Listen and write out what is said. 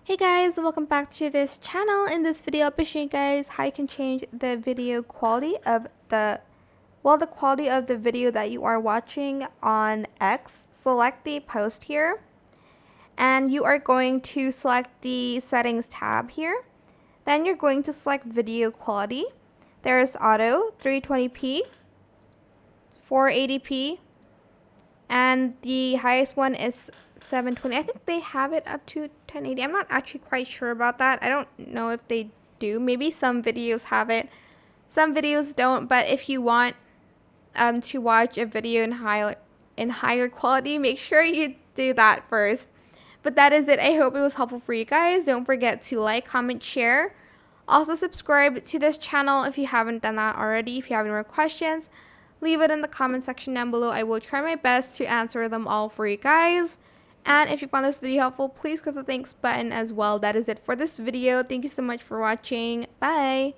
Hey guys, welcome back to this channel. In this video, I'll be showing you guys how you can change the video quality of the quality of the video that you are watching on X. Select the post here, and you are going to select the settings tab here. Then you're going to select video quality. There's auto, 320p, 480p, and the highest one is 720. I think they have it up to 1080. I'm not actually quite sure about that. I don't know if they do. Maybe some videos have it, some videos don't. But if you want to watch a video in higher quality, make sure you do that first. But that is it. I hope it was helpful for you guys. Don't forget to like, comment, share. Also subscribe to this channel if you haven't done that already. If you have any more questions, leave it in the comment section down below. I will try my best to answer them all for you guys. And if you found this video helpful, please click the thanks button as well. That is it for this video. Thank you so much for watching. Bye.